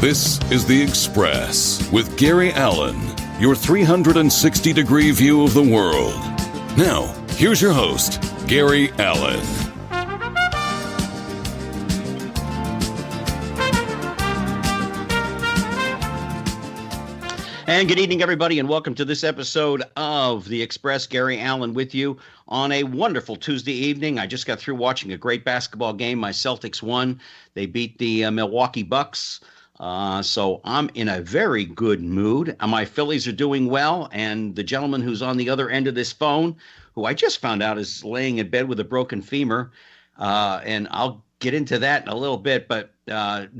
This is The Express with Gary Allen, your 360-degree view of the world. Now, here's your host, Gary Allen. And good evening, everybody, and welcome to this episode of The Express. Gary Allen with you on a wonderful Tuesday evening. I just got through watching a great basketball game. My Celtics won. They beat the Milwaukee Bucks. So I'm in a very good mood. My Phillies are doing well, and the gentleman who's on the other end of this phone, who I just found out is laying in bed with a broken femur, and I'll get into that in a little bit, but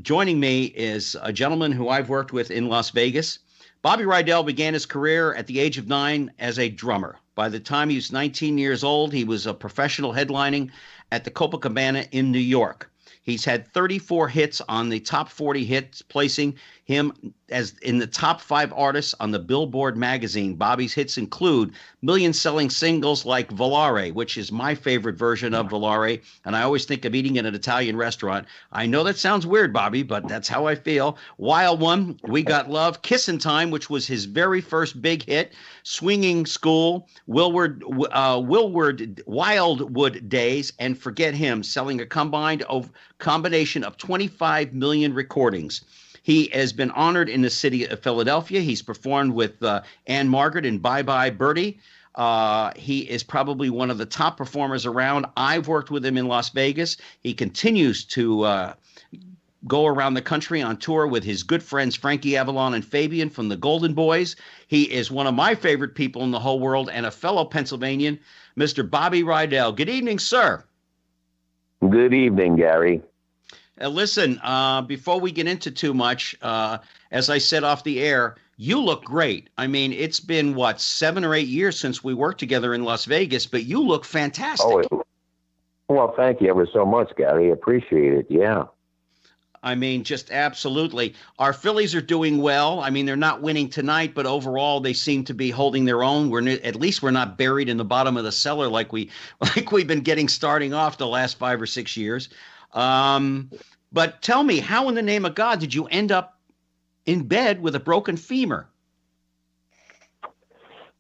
joining me is a gentleman who I've worked with in Las Vegas. Bobby Rydell began his career at the age of 9 as a drummer. By the time he was 19 years old, he was a professional headlining at the Copacabana in New York. He's had 34 hits on the top 40 hits, placing him as in the top 5 artists on the Billboard magazine. Bobby's hits include million-selling singles like Volare, which is my favorite version of Volare, and I always think of eating in an Italian restaurant. I know that sounds weird, Bobby, but that's how I feel. Wild One, We Got Love, Kissin' Time, which was his very first big hit, Swinging School, Wildwood Days, and Forget Him, selling a combination of 25 million recordings. He has been honored in the city of Philadelphia. He's performed with Ann-Margret in Bye Bye Birdie. He is probably one of the top performers around. I've worked with him in Las Vegas. He continues to go around the country on tour with his good friends Frankie Avalon and Fabian from the Golden Boys. He is one of my favorite people in the whole world and a fellow Pennsylvanian, Mr. Bobby Rydell. Good evening, sir. Good evening, Gary. Listen, before we get into too much, as I said off the air, you look great. I mean, it's been, 7 or 8 years since we worked together in Las Vegas, but you look fantastic. Oh, well, thank you ever so much, Gary. Appreciate it, yeah. I mean, just absolutely. Our Phillies are doing well. I mean, they're not winning tonight, but overall they seem to be holding their own. At least we're not buried in the bottom of the cellar like we've been getting starting off the last 5 or 6 years. But tell me, how in the name of God did you end up in bed with a broken femur?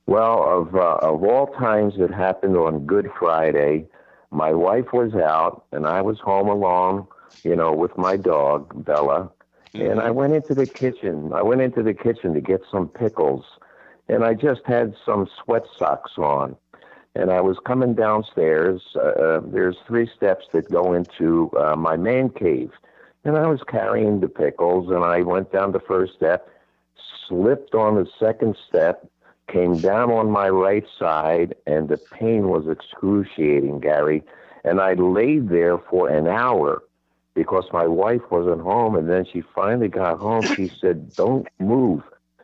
Well, of all times, it happened on Good Friday. My wife was out, and I was home alone, with my dog, Bella. Mm-hmm. And I went into the kitchen. To get some pickles, and I just had some sweat socks on. And I was coming downstairs. There's 3 steps that go into my man cave. And I was carrying the pickles, and I went down the first step, slipped on the second step, came down on my right side, and the pain was excruciating, Gary. And I laid there for an hour because my wife wasn't home. And then she finally got home. She said, "Don't move."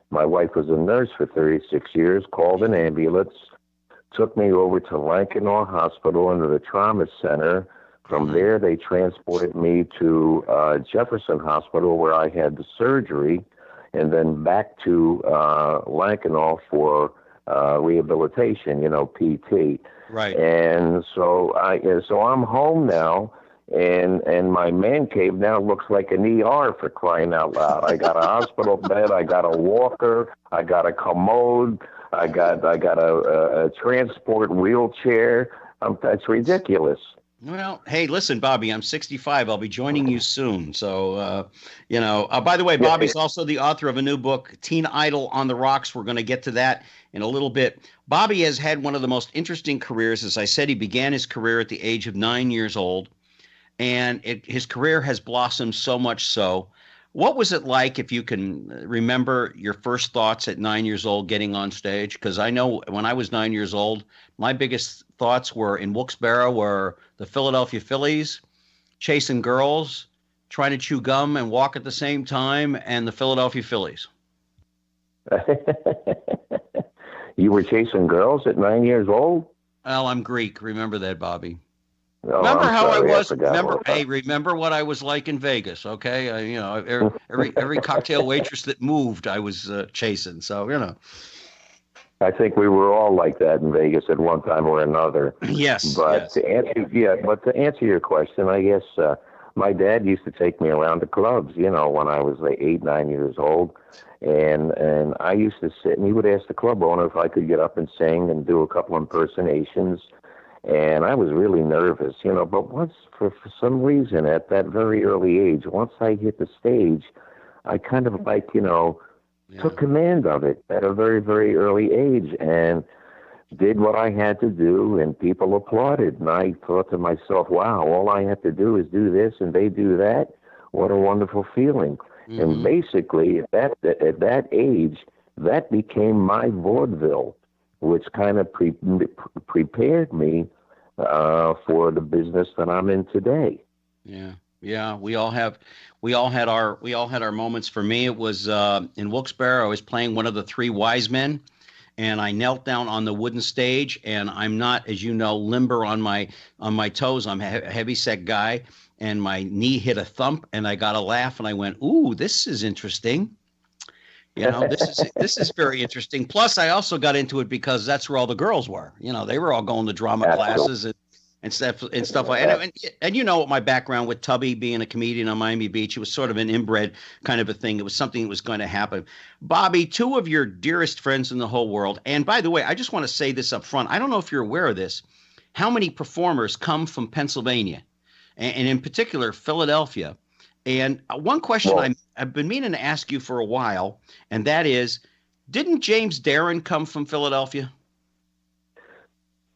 My wife was a nurse for 36 years, called an ambulance, took me over to Lankenau Hospital into the trauma center. From there, they transported me to Jefferson Hospital, where I had the surgery, and then back to Lankenau for rehabilitation, PT. Right. And so I'm home now, and my man cave now looks like an ER, for crying out loud. I got a hospital bed, I got a walker, I got a commode. I got a transport wheelchair. That's ridiculous. Well, hey, listen, Bobby, I'm 65. I'll be joining you soon. So, by the way, Bobby's also the author of a new book, Teen Idol on the Rocks. We're going to get to that in a little bit. Bobby has had one of the most interesting careers. As I said, he began his career at the age of 9 years old, and his career has blossomed so much so. What was it like, if you can remember your first thoughts at 9 years old getting on stage? Because I know when I was 9 years old, my biggest thoughts were in Wilkes-Barre were the Philadelphia Phillies, chasing girls, trying to chew gum and walk at the same time, and the Philadelphia Phillies. You were chasing girls at 9 years old? Well, I'm Greek. Remember that, Bobby. Oh, remember I'm how sorry, I was? I Remember what I was like in Vegas, okay? Every cocktail waitress that moved, I was chasing. So, I think we were all like that in Vegas at one time or another. Yes. But yes. to answer your question, I guess my dad used to take me around to clubs, when I was like 8, 9 years old. And I used to sit, and he would ask the club owner if I could get up and sing and do a couple impersonations. And I was really nervous, but once, for some reason, at that very early age, once I hit the stage, I kind of took command of it at a very, very early age and did what I had to do, and people applauded. And I thought to myself, wow, all I have to do is do this and they do that. What a wonderful feeling. Mm-hmm. And basically, at that age, that became my vaudeville, which kind of prepared me for the business that I'm in today. Yeah, we all had our moments. For me, it was in Wilkes-Barre. I was playing one of the three wise men, and I knelt down on the wooden stage. And I'm not, as you know, limber on my toes. I'm a heavy set guy, and my knee hit a thump, and I got a laugh, and I went, "Ooh, this is interesting." This is very interesting. Plus, I also got into it because that's where all the girls were. They were all going to drama classes and stuff like that. And what my background with Tubby being a comedian on Miami Beach, it was sort of an inbred kind of a thing. It was something that was going to happen. Bobby, two of your dearest friends in the whole world. And by the way, I just want to say this up front. I don't know if you're aware of this. How many performers come from Pennsylvania, and in particular, Philadelphia? And one question I've been meaning to ask you for a while, and that is, didn't James Darren come from Philadelphia?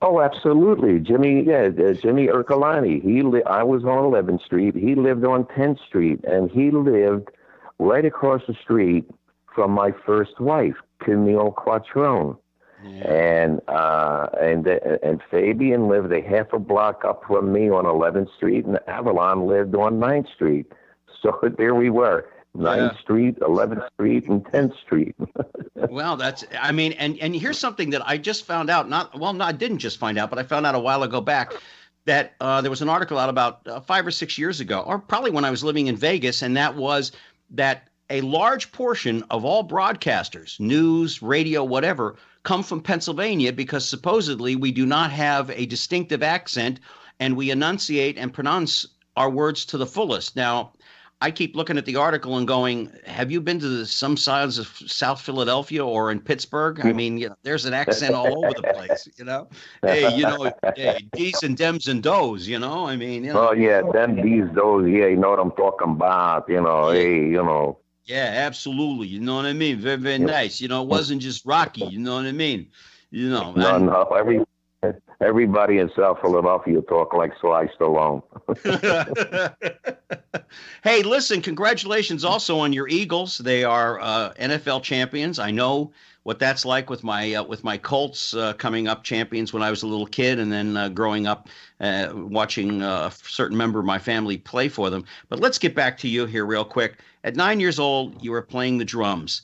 Oh, absolutely. Jimmy Ercolani. I was on 11th Street. He lived on 10th Street, and he lived right across the street from my first wife, Camille Quattrone. Yeah. And Fabian lived a half a block up from me on 11th Street, and Avalon lived on 9th Street. So there we were, 9th Street, 11th Street, and 10th Street. Well, and here's something that I just found out. I didn't just find out, but I found out a while ago back that there was an article out about 5 or 6 years ago, or probably when I was living in Vegas, and that was that a large portion of all broadcasters, news, radio, whatever, come from Pennsylvania because supposedly we do not have a distinctive accent and we enunciate and pronounce our words to the fullest. Now, I keep looking at the article and going, have you been to some sides of South Philadelphia or in Pittsburgh? I mean, there's an accent all over the place, Hey, D's and Dems and Does, I mean, Oh, yeah, them, these, those, yeah, you know what I'm talking about, hey, Yeah, absolutely. You know what I mean? Very, very nice. It wasn't just Rocky, you know what I mean? No, everybody in South Philadelphia talk like Sly Stallone. Hey, listen, congratulations also on your Eagles. They are NFL champions. I know what that's like with my Colts coming up champions when I was a little kid, and then growing up watching a certain member of my family play for them. But let's get back to you here real quick. At 9 years old, you were playing the drums.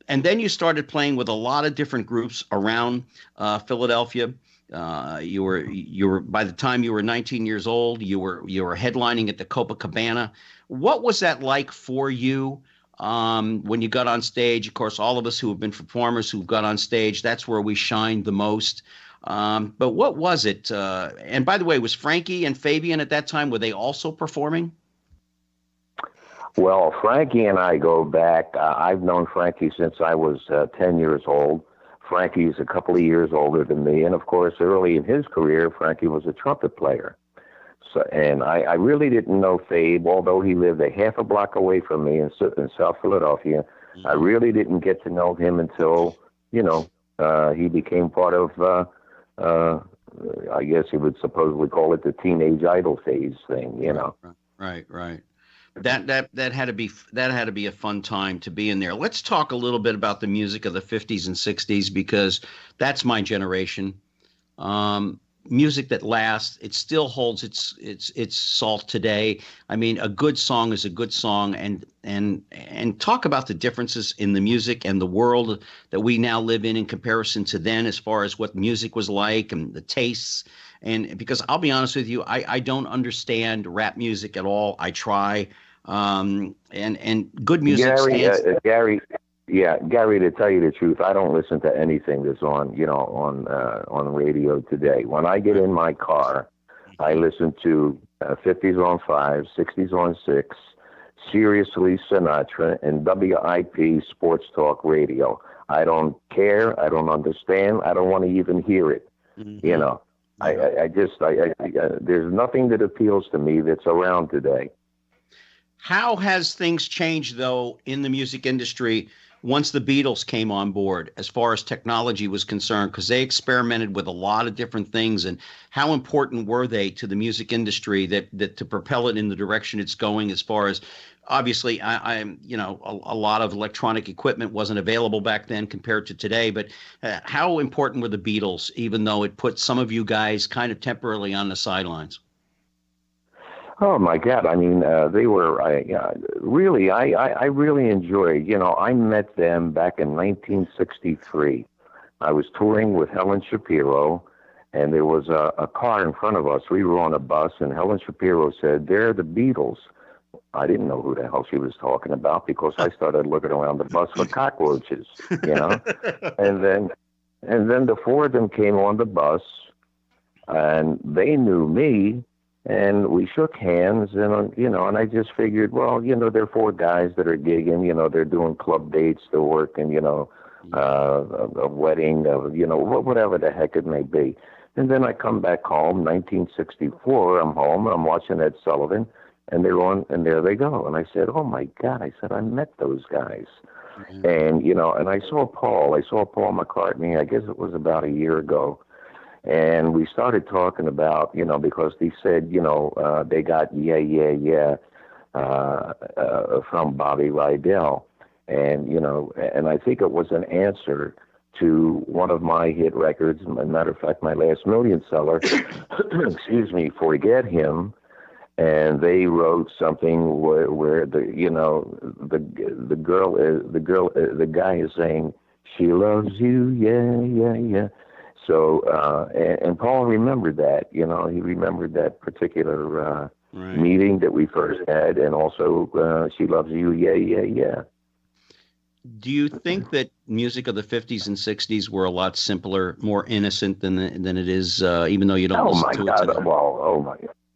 And then you started playing with a lot of different groups around Philadelphia. You were by the time you were 19 years old, you were headlining at the Copacabana. What was that like for you when you got on stage? Of course, all of us who have been performers who've got on stage, that's where we shined the most. But what was it? And by the way, was Frankie and Fabian at that time, were they also performing? Well, Frankie and I go back. I've known Frankie since I was 10 years old. Frankie's a couple of years older than me. And, of course, early in his career, Frankie was a trumpet player. So, and I really didn't know Fabe, although he lived a half a block away from me in South Philadelphia. Mm-hmm. I really didn't get to know him until, he became part of, I guess you would supposedly call it the teenage idol phase thing, Right. That had to be a fun time to be in there. Let's talk a little bit about the music of the 50s and 60s, because that's my generation. Music that lasts. It still holds its salt today. I mean, a good song is a good song, and talk about the differences in the music and the world that we now live in comparison to then, as far as what music was like and the tastes. And because I'll be honest with you, I don't understand rap music at all. I try, and good music stands. Gary, to tell you the truth, I don't listen to anything that's on the radio today. When I get in my car, I listen to 50s on 5, 60s on 6, Seriously Sinatra, and WIP Sports Talk Radio. I don't care. I don't understand. I don't want to even hear it. Mm-hmm. You know, there's nothing that appeals to me that's around today. How has things changed, though, in the music industry once the Beatles came on board as far as technology was concerned? Because they experimented with a lot of different things. And how important were they to the music industry that to propel it in the direction it's going? As far as, obviously, I'm a lot of electronic equipment wasn't available back then compared to today. But how important were the Beatles, even though it put some of you guys kind of temporarily on the sidelines? Oh my God! I mean, they were. I really enjoyed. You know, I met them back in 1963. I was touring with Helen Shapiro, and there was a car in front of us. We were on a bus, and Helen Shapiro said, "They're the Beatles." I didn't know who the hell she was talking about because I started looking around the bus for cockroaches. You know, and then the four of them came on the bus, and they knew me. And we shook hands, and and I just figured, well, they're four guys that are gigging, they're doing club dates, they're working, a wedding, whatever the heck it may be. And then I come back home, 1964. I'm home, I'm watching Ed Sullivan, and they're on, and there they go. And I said, oh my God! I said, I met those guys, and and I saw Paul McCartney. I guess it was about a year ago. And we started talking about, because he said, they got Yeah, Yeah, Yeah from Bobby Rydell. And, and I think it was an answer to one of my hit records. As a matter of fact, my last million seller, excuse me, Forget Him. And they wrote something where the guy is saying, she loves you, yeah, yeah, yeah. So, and Paul remembered that, he remembered that particular meeting that we first had, and also She Loves You, yeah, yeah, yeah. Do you think that music of the 50s and 60s were a lot simpler, more innocent than it is, even though you don't listen to it today?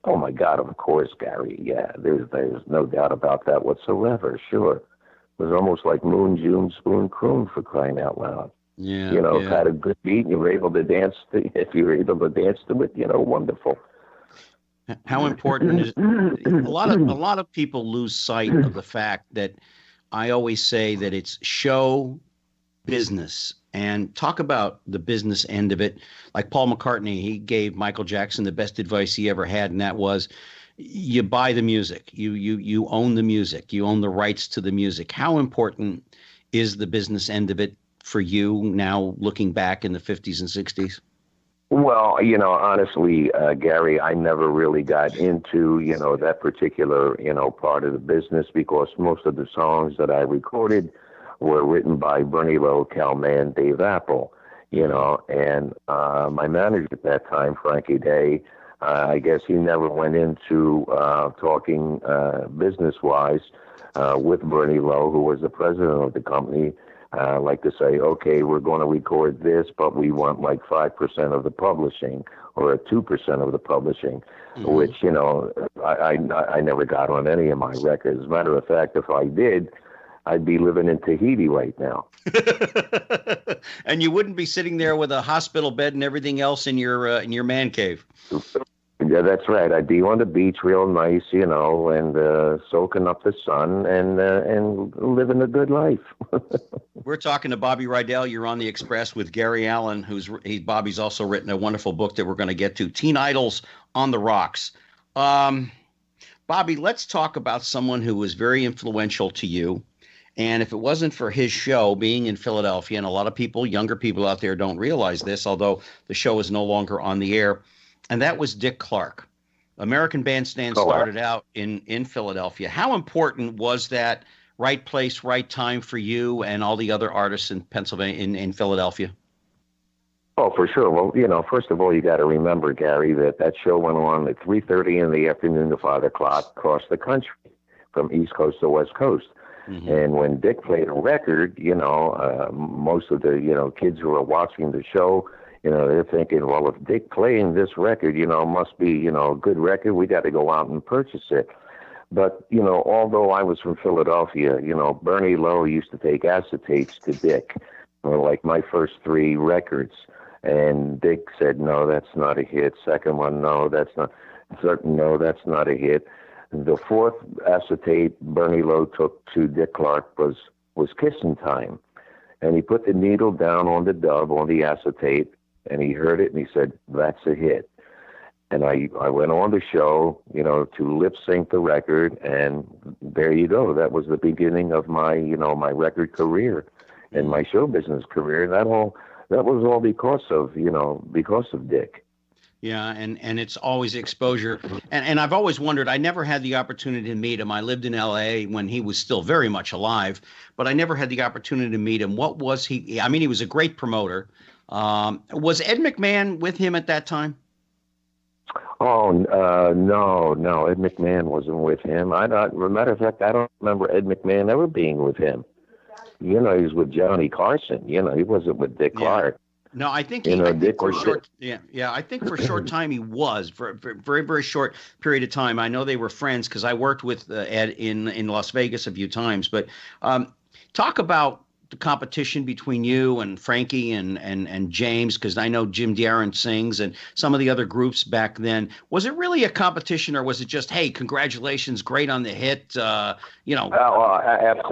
Oh my God, of course, Gary. Yeah, there's no doubt about that whatsoever, sure. It was almost like Moon, June, Spoon, Croon, for crying out loud. Yeah, had a good beat, and you were able to dance. If you were able to dance to it, wonderful. How important is a lot of people lose sight of the fact that I always say that it's show business, and talk about the business end of it. Like Paul McCartney, he gave Michael Jackson the best advice he ever had, and that was, you buy the music, you own the music, you own the rights to the music. How important is the business end of it for you now, looking back in the 50s and 60s? Well, honestly, Gary, I never really got into, that particular, part of the business, because most of the songs that I recorded were written by Bernie Lowe, Cal Mann, Dave Apple, and my manager at that time, Frankie Day, I guess he never went into talking business-wise with Bernie Lowe, who was the president of the company. Like to say, okay, we're going to record this, but we want like 5% of the publishing or 2% of the publishing, which, I never got on any of my records. As a matter of fact, if I did, I'd be living in Tahiti right now. And you wouldn't be sitting there with a hospital bed and everything else in your man cave. Yeah, that's right. I'd be on the beach real nice, and soaking up the sun and living a good life. We're talking to Bobby Rydell. You're on the Express with Gary Allen, Bobby's also written a wonderful book that we're going to get to, Teen Idols on the Rocks. Bobby, let's talk about someone who was very influential to you. And if it wasn't for his show being in Philadelphia, and a lot of people, younger people out there, don't realize this, although the show is no longer on the air, and that was Dick Clark. American Bandstand started out in Philadelphia. How important was that right place, right time for you and all the other artists in Pennsylvania, in Philadelphia? Oh, for sure. Well, first of all, you got to remember, Gary, that show went on at 3:30 in the afternoon to 5 o'clock across the country, from East Coast to West Coast. Mm-hmm. And when Dick played a record, most of the, kids who were watching the show, they're thinking, well, if Dick playing this record, must be, a good record. We got to go out and purchase it. But, although I was from Philadelphia, Bernie Lowe used to take acetates to Dick, like my first 3 records. And Dick said, no, that's not a hit. Second one, no, that's not. Third, no, that's not a hit. The 4th acetate Bernie Lowe took to Dick Clark was Kissin' Time. And he put the needle down on the dub, on the acetate, and he heard it, and he said, that's a hit. And I went on the show, to lip sync the record, and there you go. That was the beginning of my, my record career and my show business career. That was all because of Dick. Yeah, and it's always exposure. And I've always wondered, I never had the opportunity to meet him. I lived in L.A. when he was still very much alive, but I never had the opportunity to meet him. What was he? I mean, he was a great promoter. Was Ed McMahon with him at that time? Oh, no. Ed McMahon wasn't with him. Matter of fact, I don't remember Ed McMahon ever being with him. He was with Johnny Carson. He wasn't with Dick Clark. No, I think for a short. Yeah. I think for a short time he was for a very, very short period of time. I know they were friends because I worked with Ed in Las Vegas a few times. But talk about the competition between you and Frankie and James, because I know Jim Darren sings and some of the other groups back then. Was it really a competition, or was it just, hey, congratulations, great on the hit?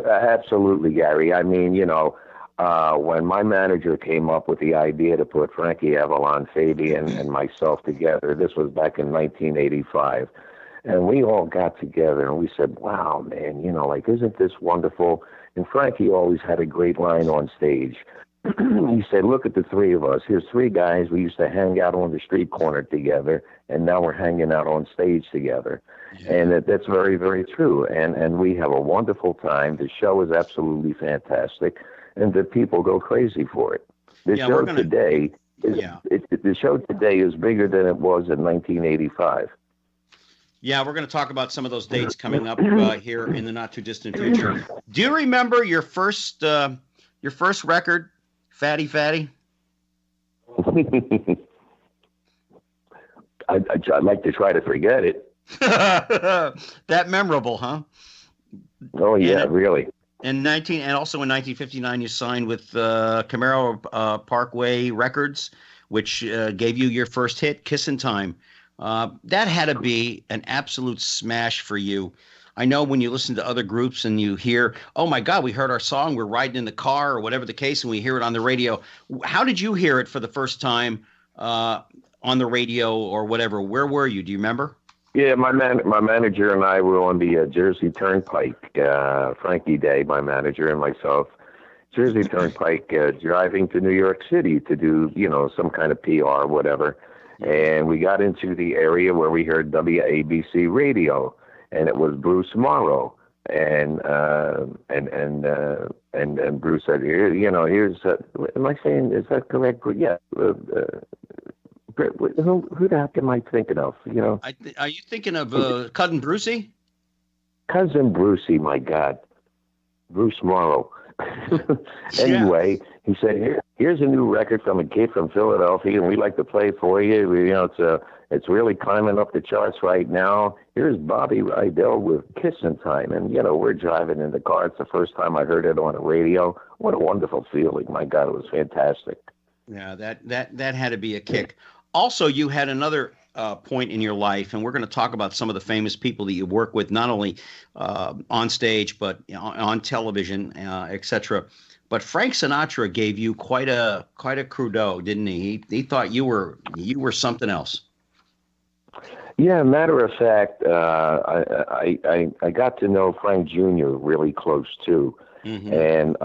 Absolutely, Gary. I mean, when my manager came up with the idea to put Frankie Avalon, Fabian, and myself together, this was back in 1985, and we all got together and we said, wow, man, isn't this wonderful? And Frankie always had a great line on stage. He said, look at the 3 of us. Here's 3 guys. We used to hang out on the street corner together, and now we're hanging out on stage together. Yeah. And that's very, very true. And we have a wonderful time. The show is absolutely fantastic, and the people go crazy for it. The show today is bigger than it was in 1985. Yeah, we're going to talk about some of those dates coming up here in the not too distant future. Do you remember your first record, Fatty Fatty? I'd like to try to forget it. That memorable, huh? Oh yeah, really. And also in 1959, you signed with Camaro Parkway Records, which gave you your first hit, Kissin' Time. That had to be an absolute smash for you. I know when you listen to other groups and you hear, oh my God, we heard our song, we're riding in the car or whatever the case, and we hear it on the radio. How did you hear it for the first time on the radio or whatever? Where were you? Do you remember? Yeah, my manager and I were on the Jersey Turnpike. Frankie Day, my manager, and myself, Jersey Turnpike, driving to New York City to do, some kind of PR or whatever. And we got into the area where we heard WABC radio, and it was Bruce Morrow. And Bruce said, here's, am I saying, is that correct? Yeah. Who the heck am I thinking of? Are you thinking of Cousin Brucey? Cousin Brucey, my God. Bruce Morrow. Anyway, he said, here's a new record from a kid from Philadelphia, and we'd like to play for you. It's really climbing up the charts right now. Here's Bobby Rydell with Kissin' Time. And, we're driving in the car. It's the first time I heard it on the radio. What a wonderful feeling. My God, it was fantastic. Yeah, that had to be a kick. Also, you had another point in your life, and we're going to talk about some of the famous people that you work with, not only on stage, but on television, etc. But Frank Sinatra gave you quite a crudo, didn't he? He thought you were something else. Yeah, matter of fact, I got to know Frank Jr. really close too. Mm-hmm. And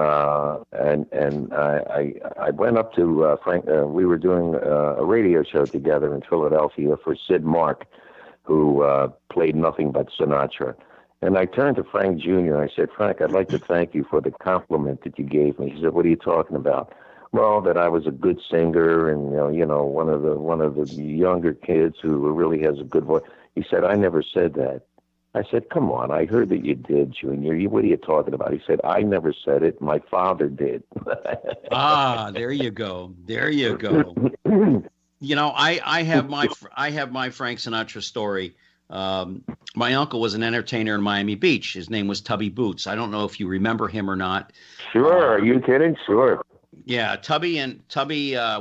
I went up to Frank. We were doing a radio show together in Philadelphia for Sid Mark, who played nothing but Sinatra. And I turned to Frank Jr. I said, Frank, I'd like to thank you for the compliment that you gave me. He said, what are you talking about? Well, that I was a good singer and one of the younger kids who really has a good voice. He said, I never said that. I said, come on, I heard that you did, Junior. What are you talking about? He said, I never said it. My father did. There you go. There you go. I have my Frank Sinatra story. My uncle was an entertainer in Miami Beach. His name was Tubby Boots. I don't know if you remember him or not. Sure. Are you kidding? Sure. Yeah, Tubby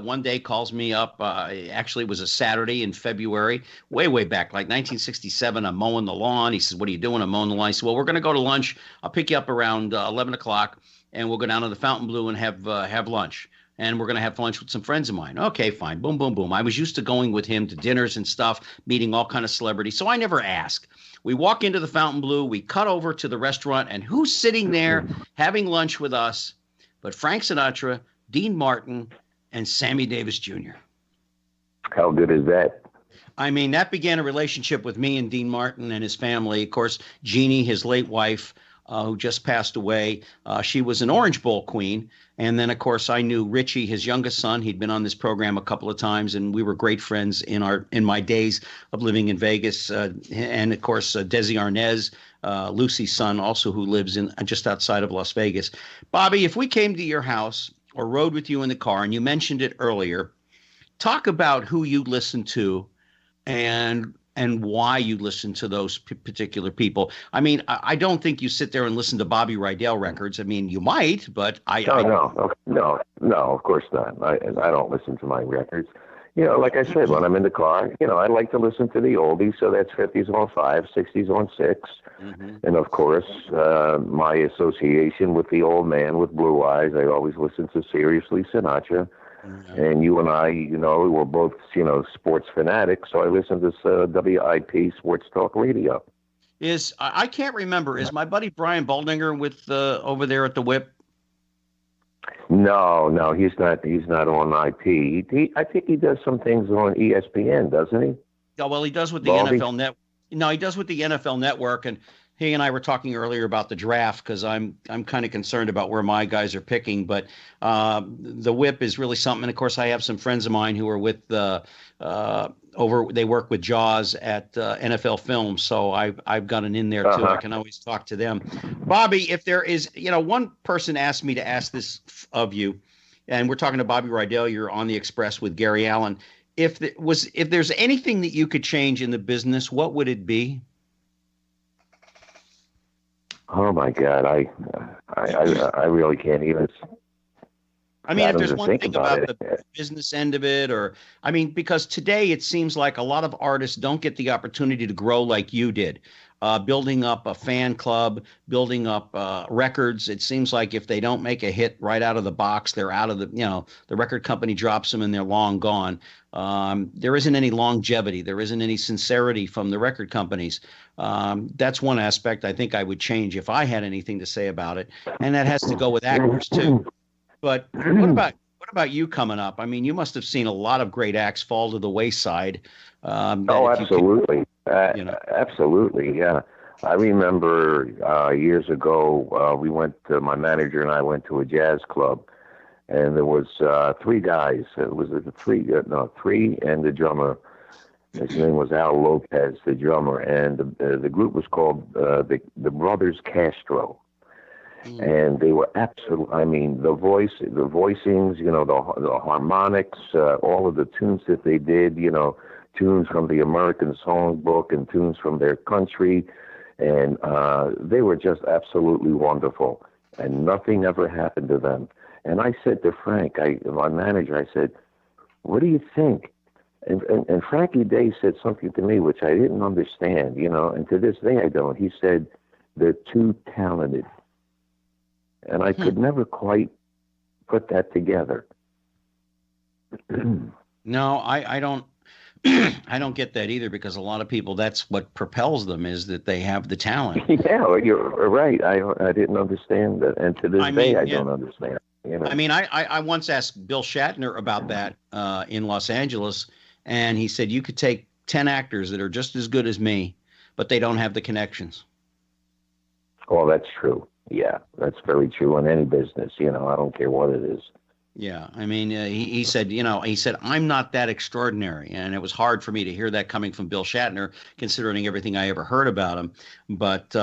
one day calls me up. Actually, it was a Saturday in February, way back, like 1967. I'm mowing the lawn. He says, "What are you doing?" I'm mowing the lawn. He said, "Well, we're going to go to lunch. I'll pick you up around 11 o'clock, and we'll go down to the Fontainebleau and have lunch. And we're going to have lunch with some friends of mine." Okay, fine. Boom, boom, boom. I was used to going with him to dinners and stuff, meeting all kind of celebrities, so I never asked. We walk into the Fontainebleau. We cut over to the restaurant, and who's sitting there having lunch with us but Frank Sinatra, Dean Martin, and Sammy Davis Jr.? How good is that? I mean, that began a relationship with me and Dean Martin and his family. Of course, Jeannie, his late wife, who just passed away, she was an Orange Bowl queen. And then, of course, I knew Richie, his youngest son. He'd been on this program a couple of times, and we were great friends in my days of living in Vegas. And, of course, Desi Arnaz, Lucy's son, also, who lives in just outside of Las Vegas. Bobby, if we came to your house or rode with you in the car, and you mentioned it earlier, talk about who you listen to and why you listen to those particular people. I mean, I don't think you sit there and listen to Bobby Rydell records. I mean, you might, but No, of course not. I don't listen to my records. Like I said, when I'm in the car, I like to listen to the oldies. So that's 50s on 5, 60s on 6. Mm-hmm. And of course, my association with the old man with blue eyes, I always listen to Seriously Sinatra. Mm-hmm. And you and I, we're both, sports fanatics. So I listen to WIP Sports Talk Radio. I can't remember. Is my buddy Brian Baldinger with over there at the Whip? No, he's not. He's not on IP. I think he does some things on ESPN, doesn't he? Oh, well, he does with the NFL Network. No, he does with the NFL Network, and he and I were talking earlier about the draft because I'm kind of concerned about where my guys are picking. But the Whip is really something. And of course, I have some friends of mine who are with they work with Jaws at NFL Films, so I've got an in there too. Uh-huh. I can always talk to them. Bobby, if there is, one person asked me to ask this of you, and we're talking to Bobby Rydell. You're on the Express with Gary Allan. If there's anything that you could change in the business, what would it be? Oh my God, I really can't even. I mean, if there's one thing about the business end of it, because today it seems like a lot of artists don't get the opportunity to grow like you did, building up a fan club, building up records. It seems like if they don't make a hit right out of the box, they're out of the record company drops them and they're long gone. There isn't any longevity. There isn't any sincerity from the record companies. That's one aspect I think I would change if I had anything to say about it. And that has to go with actors too. But what about you coming up? I mean, you must have seen a lot of great acts fall to the wayside. Absolutely. Absolutely, yeah. I remember years ago, my manager and I went to a jazz club, and there was 3 guys. It was three and the drummer. His name was Al Lopez, the drummer, and the group was called the Brothers Castro. And they were absolute. I mean, the voicings, the harmonics, all of the tunes that they did, tunes from the American Songbook and tunes from their country, and they were just absolutely wonderful. And nothing ever happened to them. And I said to Frank, my manager, I said, "What do you think?" And Frankie Day said something to me which I didn't understand, and to this day I don't. He said, "They're too talented." And I could never quite put that together. No, I don't. I don't get that either, because a lot of people, that's what propels them, is that they have the talent. Yeah, you're right. I didn't understand that, and to this day I don't understand. I mean, I once asked Bill Shatner about that in Los Angeles, and he said you could take 10 actors that are just as good as me, but they don't have the connections. Well, that's true. Yeah, that's very true in any business. I don't care what it is. Yeah, I mean, he said, he said, I'm not that extraordinary. And it was hard for me to hear that coming from Bill Shatner, considering everything I ever heard about him. But,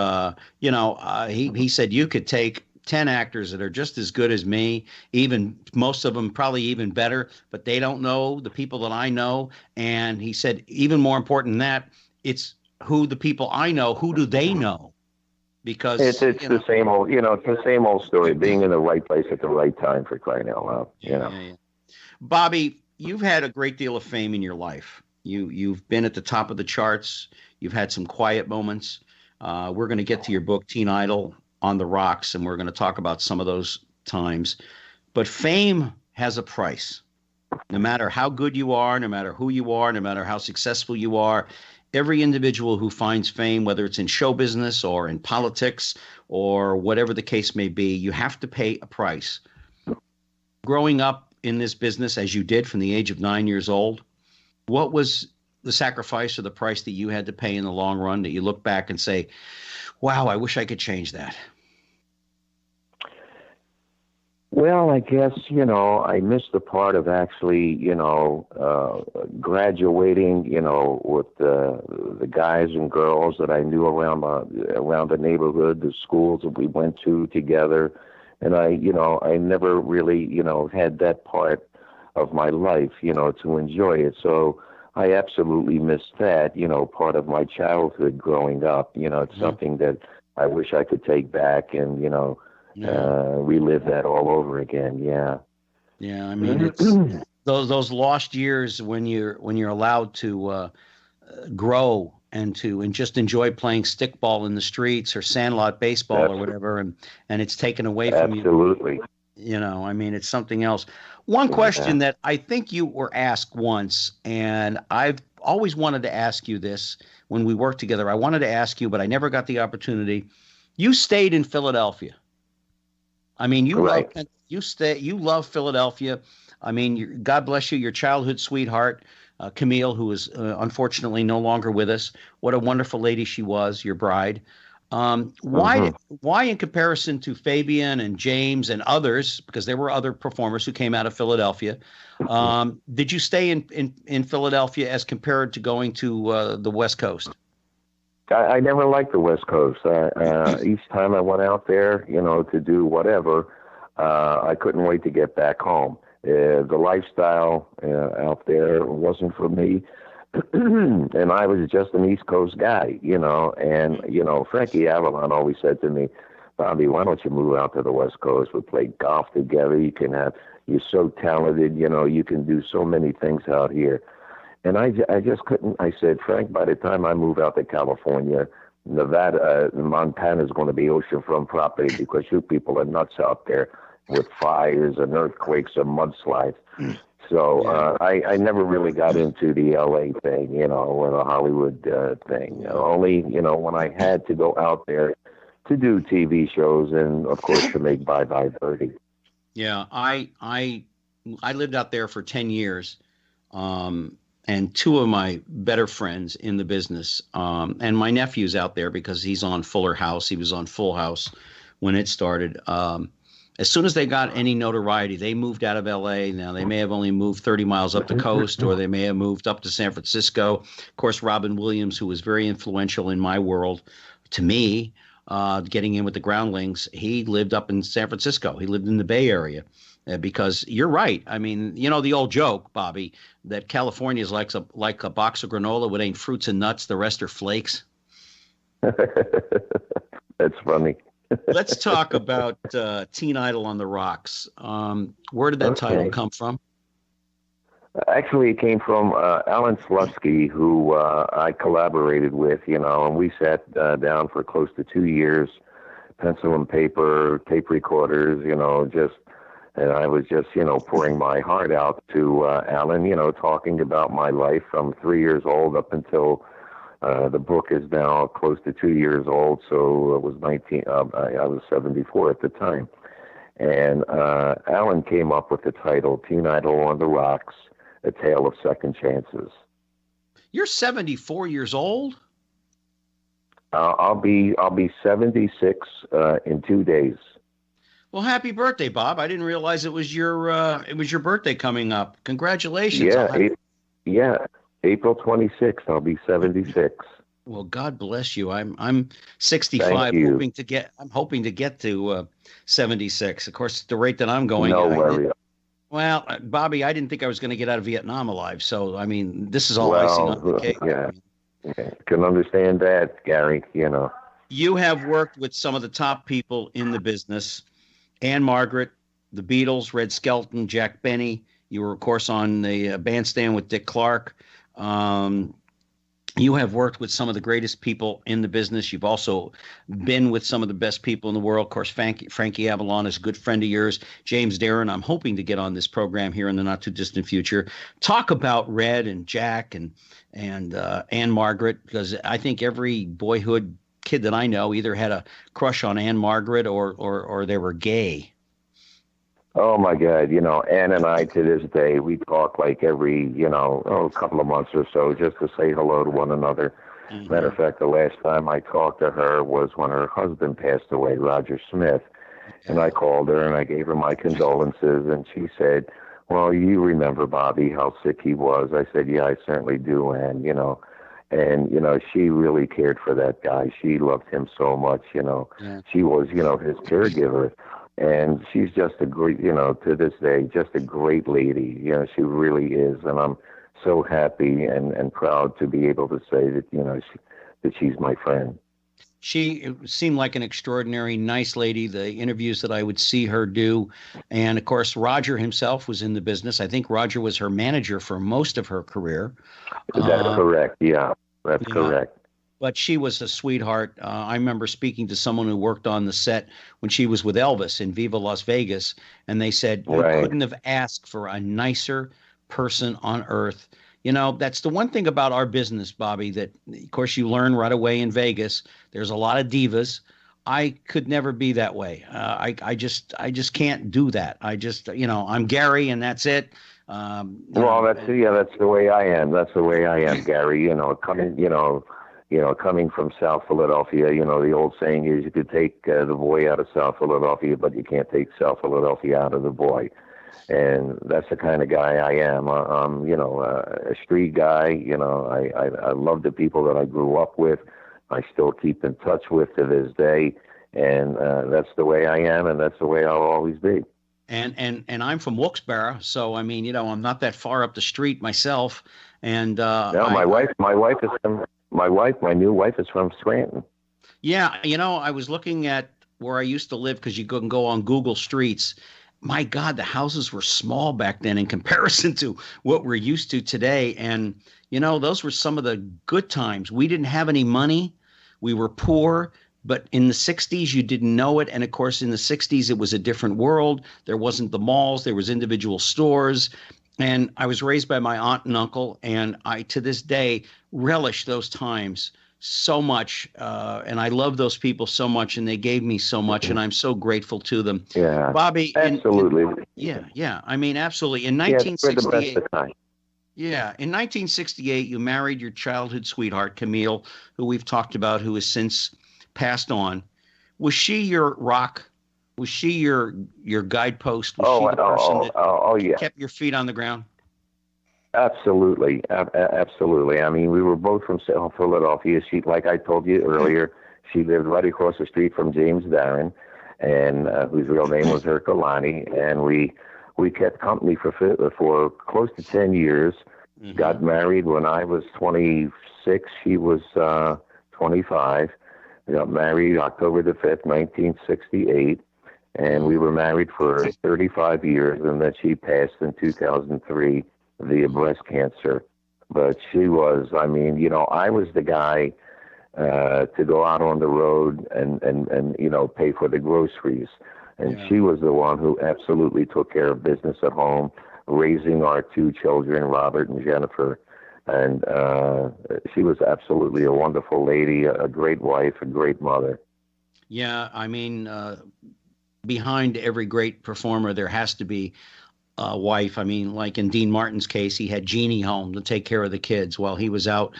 he said, you could take 10 actors that are just as good as me, even most of them probably even better, but they don't know the people that I know. And he said, even more important than that, it's who the people I know, who do they know? Because, It's the same old, it's the same old story. Being in the right place at the right time, for crying out loud. Yeah. Bobby, you've had a great deal of fame in your life. You've been at the top of the charts. You've had some quiet moments. We're going to get to your book, Teen Idol on the Rocks, and we're going to talk about some of those times. But fame has a price. No matter how good you are, no matter who you are, no matter how successful you are, every individual who finds fame, whether it's in show business or in politics or whatever the case may be, you have to pay a price. Growing up in this business, as you did from the age of 9 years old, what was the sacrifice or the price that you had to pay in the long run that you look back and say, wow, I wish I could change that? Well, I guess, I missed the part of actually, graduating, with the guys and girls that I knew around the neighborhood, the schools that we went to together. And I never really, had that part of my life, to enjoy it. So I absolutely missed that, part of my childhood growing up. It's something that I wish I could take back and, relive that all over again. Yeah. Yeah. I mean, it's those lost years when you're allowed to grow and just enjoy playing stickball in the streets or sandlot baseball or whatever, and it's taken away from you. Absolutely. I mean, it's something else. One question that I think you were asked once, and I've always wanted to ask you this when we worked together. I wanted to ask you, but I never got the opportunity. You stayed in Philadelphia. I mean, you love Philadelphia. I mean, God bless you, your childhood sweetheart, Camille, who is unfortunately no longer with us. What a wonderful lady she was, your bride. Why in comparison to Fabian and James and others, because there were other performers who came out of Philadelphia, did you stay in Philadelphia as compared to going to the West Coast? I never liked the West Coast. Each time I went out there, to do whatever, I couldn't wait to get back home. The lifestyle out there wasn't for me. And I was just an East Coast guy, and, Frankie Avalon always said to me, Bobby, why don't you move out to the West Coast? We play golf together. You're so talented, you can do so many things out here. And I just couldn't. I said, Frank, by the time I move out to California, Nevada, Montana is going to be oceanfront property because you people are nuts out there with fires and earthquakes and mudslides. So I never really got into the LA thing, or the Hollywood thing. Only, when I had to go out there to do TV shows and, of course, to make Bye Bye Birdie. Yeah, I lived out there for 10 years. And two of my better friends in the business, and my nephew's out there because he's on Fuller House. He was on Full House when it started. As soon as they got any notoriety, they moved out of L.A. Now, they may have only moved 30 miles up the coast, or they may have moved up to San Francisco. Of course, Robin Williams, who was very influential in my world, to me, getting in with the Groundlings, he lived up in San Francisco. He lived in the Bay Area. Because you're right. I mean, the old joke, Bobby, that California is like a box of granola with ain't fruits and nuts. The rest are flakes. That's funny. Let's talk about Teen Idol on the Rocks. Where did that title come from? Actually, it came from Alan Slutsky, who I collaborated with, and we sat down for close to 2 years, pencil and paper, tape recorders, and I was just, pouring my heart out to Alan, talking about my life from 3 years old up until the book is now close to 2 years old. So it was I was 74 at the time. And Alan came up with the title, Teen Idol on the Rocks, A Tale of Second Chances. You're 74 years old? I'll be 76 in 2 days. Well, happy birthday, Bob. I didn't realize it was your birthday coming up. Congratulations. Yeah, April 26th. I'll be 76. Well, God bless you. I'm Thank 65, you. hoping to get to 76. Of course, at the rate that I'm going, No worry. well, Bobby, I didn't think I was going to get out of Vietnam alive. So, I mean, this is all icing on the Well, cake. yeah, can understand that, Gary. You have worked with some of the top people in the business. Ann-Margret, the Beatles, Red Skelton, Jack Benny. You were, of course, on the bandstand with Dick Clark. You have worked with some of the greatest people in the business. You've also been with some of the best people in the world. Of course, Frankie Avalon is a good friend of yours. James Darren, I'm hoping to get on this program here in the not too distant future. Talk about Red and Jack and Ann-Margret, because I think every boyhood kid that I know either had a crush on Ann-Margret or they were gay. Oh my God, Ann and I to this day, we talk like every, couple of months or so just to say hello to one another. Mm-hmm. Matter of fact, the last time I talked to her was when her husband passed away, Roger Smith. And I called her and I gave her my condolences, and she said, well, you remember Bobby, how sick he was. I said, yeah, I certainly do, Ann, And, she really cared for that guy. She loved him so much, Yeah. She was, his caregiver. And she's just a great, to this day, just a great lady. She really is. And I'm so happy and proud to be able to say that, that she's my friend. She seemed like an extraordinary, nice lady, the interviews that I would see her do. And, of course, Roger himself was in the business. I think Roger was her manager for most of her career. That's correct. Yeah, that's correct. But she was a sweetheart. I remember speaking to someone who worked on the set when she was with Elvis in Viva Las Vegas, and they said, you couldn't have asked for a nicer person on earth. That's the one thing about our business, Bobby, that, of course, you learn right away in Vegas. There's a lot of divas. I could never be that way. I just can't do that. I'm Gary, and that's it. That's the way I am. That's the way I am, Gary. Coming from South Philadelphia, the old saying is you could take the boy out of South Philadelphia, but you can't take South Philadelphia out of the boy. And that's the kind of guy I am. I'm, a street guy. I love the people that I grew up with. I still keep in touch with to this day. And that's the way I am, and that's the way I'll always be. And I'm from Wilkes-Barre, so I mean, I'm not that far up the street myself. And my new wife is from Scranton. Yeah, I was looking at where I used to live, because you can go on Google Streets. My God, the houses were small back then in comparison to what we're used to today. And, those were some of the good times. We didn't have any money. We were poor. But in the 60s, you didn't know it. And, of course, in the 60s, it was a different world. There wasn't the malls. There was individual stores. And I was raised by my aunt and uncle, and I, to this day, relish those times so much. And I love those people so much, and they gave me so much, and I'm so grateful to them. Yeah, Bobby. Absolutely. Yeah. I mean, absolutely. In 1968. In 1968, you married your childhood sweetheart, Camille, who we've talked about, who has since passed on. Was she your rock? Was she your guidepost? Was she the person that kept your feet on the ground? Absolutely. Absolutely. I mean, we were both from South Philadelphia. She, like I told you earlier, she lived right across the street from James Darren, and whose real name was Herculani. And we kept company for close to 10 years. Mm-hmm. Got married when I was 26. She was 25. We got married October the 5th, 1968. And we were married for 35 years, and then she passed in 2003 via breast cancer. But she was, I was the guy to go out on the road and pay for the groceries. And she was the one who absolutely took care of business at home, raising our two children, Robert and Jennifer. And she was absolutely a wonderful lady, a great wife, a great mother. Yeah, I mean, behind every great performer, there has to be a wife. I mean, like in Dean Martin's case, he had Jeannie home to take care of the kids while he was out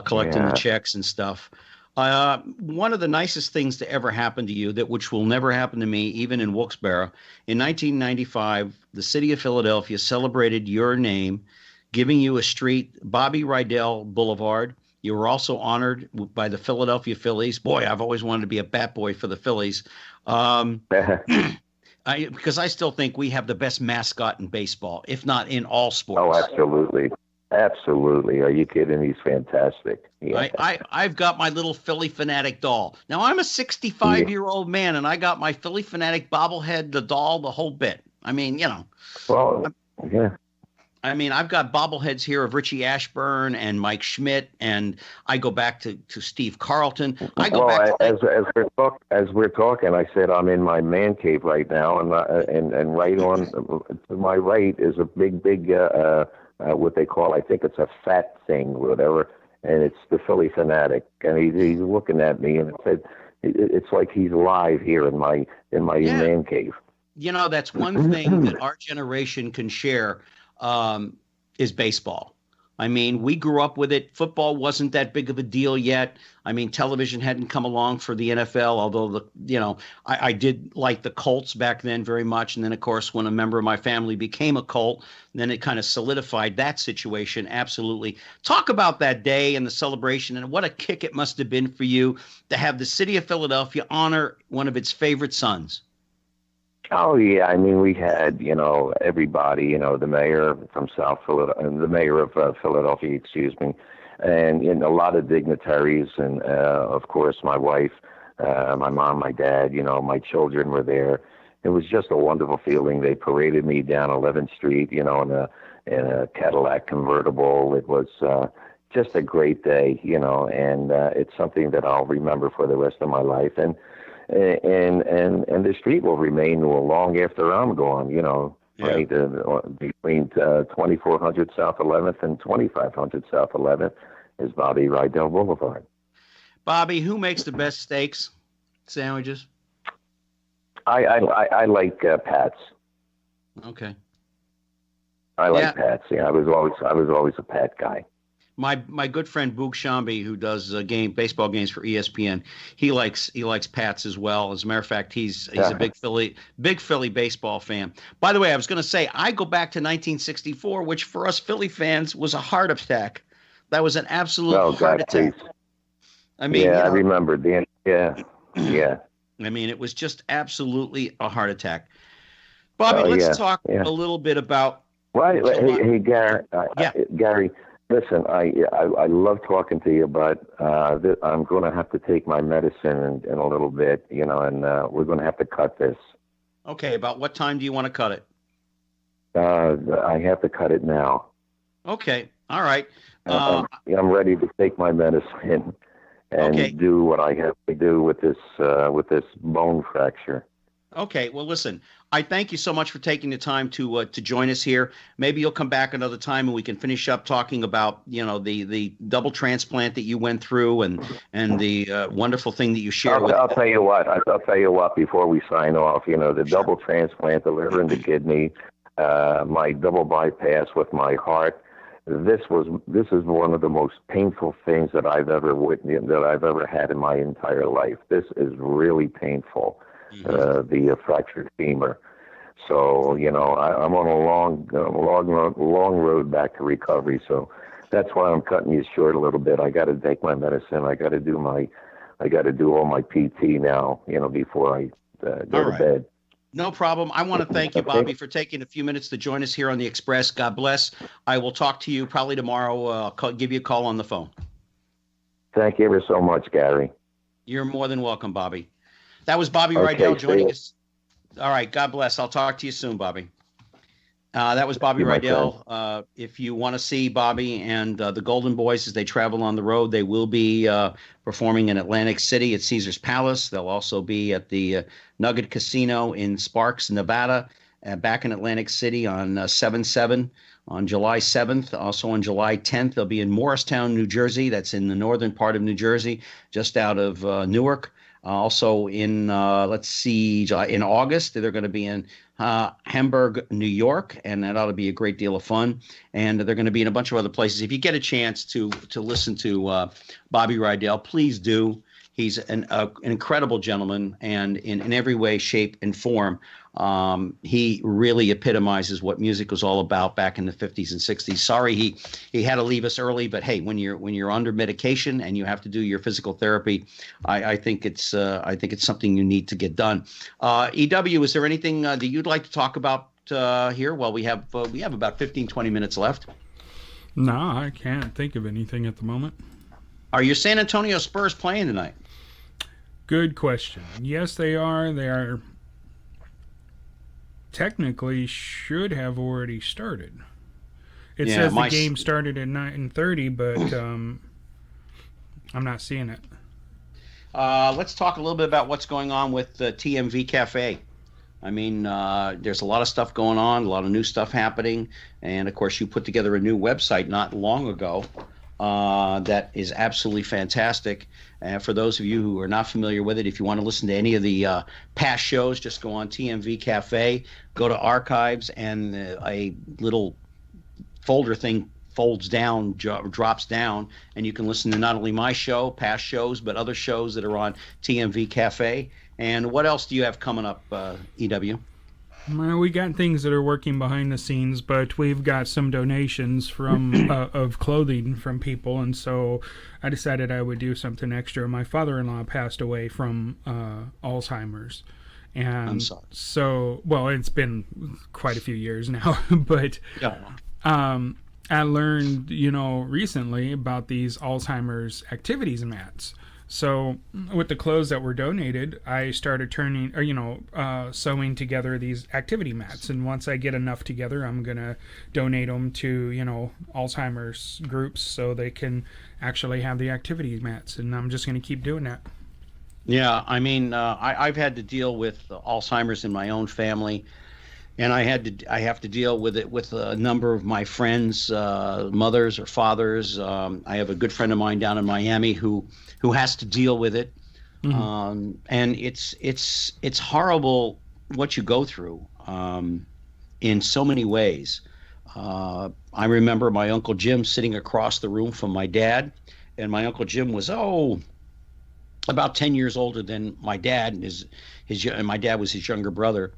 collecting the checks and stuff. One of the nicest things to ever happen to you, which will never happen to me, even in Wilkes-Barre, in 1995, the city of Philadelphia celebrated your name, giving you a street, Bobby Rydell Boulevard. You were also honored by the Philadelphia Phillies. Boy, I've always wanted to be a bat boy for the Phillies. Because I still think we have the best mascot in baseball, if not in all sports. Oh, absolutely. Absolutely. Are you kidding? He's fantastic. Yeah. I've got my little Philly Fanatic doll. Now, I'm a 65-year-old man, and I got my Philly Fanatic bobblehead, the doll, the whole bit. I mean, Well, yeah. I mean, I've got bobbleheads here of Richie Ashburn and Mike Schmidt, and I go back to Steve Carlton. As we're talking, I said I'm in my man cave right now, and right on to my right is a big what they call, I think it's a fat thing, whatever, and it's the Philly Fanatic, and he's looking at me, and it's like he's live here in my man cave. That's one thing that our generation can share. Is baseball. I mean, we grew up with it. Football wasn't that big of a deal yet. I mean, television hadn't come along for the NFL, although I did like the Colts back then very much. And then, of course, when a member of my family became a Colt, then it kind of solidified that situation. Absolutely. Talk about that day and the celebration, and what a kick it must have been for you to have the city of Philadelphia honor one of its favorite sons. Oh yeah, I mean we had everybody, the mayor from South Philadelphia, the mayor of Philadelphia, excuse me, and a lot of dignitaries, and of course my wife, my mom, my dad, my children were there. It was just a wonderful feeling. They paraded me down 11th Street, in a Cadillac convertible. It was just a great day, and it's something that I'll remember for the rest of my life. And the street will remain long after I'm gone, right? Between 2400 South 11th and 2500 South 11th is Bobby Rydell Boulevard. Bobby, who makes the best steaks sandwiches? I like Pat's. Okay. I like Pat's. Yeah, I was always a Pat guy. My good friend Boog Shambi, who does baseball games for ESPN, he likes Pats as well. As a matter of fact, he's a big Philly baseball fan. By the way, I was going to say I go back to 1964, which for us Philly fans was a heart attack. That was an absolute heart attack. Please. I mean, I remember the yeah. I mean, it was just absolutely a heart attack. Bobby, let's talk a little bit about. Right. Hey, Gary. Gary. Listen, I love talking to you, but I'm going to have to take my medicine in a little bit, and we're going to have to cut this. Okay, about what time do you want to cut it? I have to cut it now. Okay, all right. I'm ready to take my medicine and do what I have to do with this bone fracture. Okay, well, listen, I thank you so much for taking the time to join us here. Maybe you'll come back another time and we can finish up talking about, the double transplant that you went through and the wonderful thing that you shared with. I'll tell you what, before we sign off, the double transplant, the liver and the kidney, my double bypass with my heart. This is one of the most painful things that I've ever witnessed, that I've ever had in my entire life. This is really painful. The fractured femur. So, I'm on a long road back to recovery. So that's why I'm cutting you short a little bit. I got to take my medicine. I got to do all my PT now, before I go to bed. No problem. I want to thank you, Bobby, for taking a few minutes to join us here on the Express. God bless. I will talk to you probably tomorrow. Give you a call on the phone. Thank you ever so much, Gary. You're more than welcome, Bobby. That was Bobby Rydell joining us. All right. God bless. I'll talk to you soon, Bobby. That was Bobby Rydell. If you want to see Bobby and the Golden Boys as they travel on the road, they will be performing in Atlantic City at Caesar's Palace. They'll also be at the Nugget Casino in Sparks, Nevada, back in Atlantic City on 7/7 on July 7th. Also on July 10th, they'll be in Morristown, New Jersey. That's in the northern part of New Jersey, just out of Newark. Also in, in August, they're going to be in Hamburg, New York, and that ought to be a great deal of fun. And they're going to be in a bunch of other places. If you get a chance to listen to Bobby Rydell, please do. He's an incredible gentleman, and in every way, shape, and form, he really epitomizes what music was all about back in the 50s and 60s. Sorry, he had to leave us early, but hey, when you're under medication and you have to do your physical therapy, I think it's something you need to get done. EW, is there anything that you'd like to talk about here? Well, we have about 15-20 minutes left. No, I can't think of anything at the moment. Are your San Antonio Spurs playing tonight? Good question. Yes, they are. They are technically should have already started. It says the game started at 9:30, but I'm not seeing it. Let's talk a little bit about what's going on with the TMV Cafe. I mean, there's a lot of stuff going on, a lot of new stuff happening, and of course, you put together a new website not long ago that is absolutely fantastic. For those of you who are not familiar with it, if you want to listen to any of the past shows, just go on TMV Cafe, go to archives, and a little folder thing folds down, drops down, and you can listen to not only my show, past shows, but other shows that are on TMV Cafe. And what else do you have coming up, EW? Well, we got things that are working behind the scenes, but we've got some donations from of clothing from people, and so I decided I would do something extra. My father-in-law passed away from Alzheimer's, and I'm sorry. So, well, it's been quite a few years now, but I learned, recently about these Alzheimer's activities mats. So with the clothes that were donated, I started sewing together these activity mats. And once I get enough together, I'm going to donate them to, Alzheimer's groups so they can actually have the activity mats. And I'm just going to keep doing that. Yeah, I mean, I've had to deal with Alzheimer's in my own family. And I have to deal with it with a number of my friends, mothers or fathers. I have a good friend of mine down in Miami who has to deal with it. Mm-hmm. And it's horrible what you go through in so many ways. I remember my Uncle Jim sitting across the room from my dad, and my Uncle Jim was about 10 years older than my dad, and my dad was his younger brother.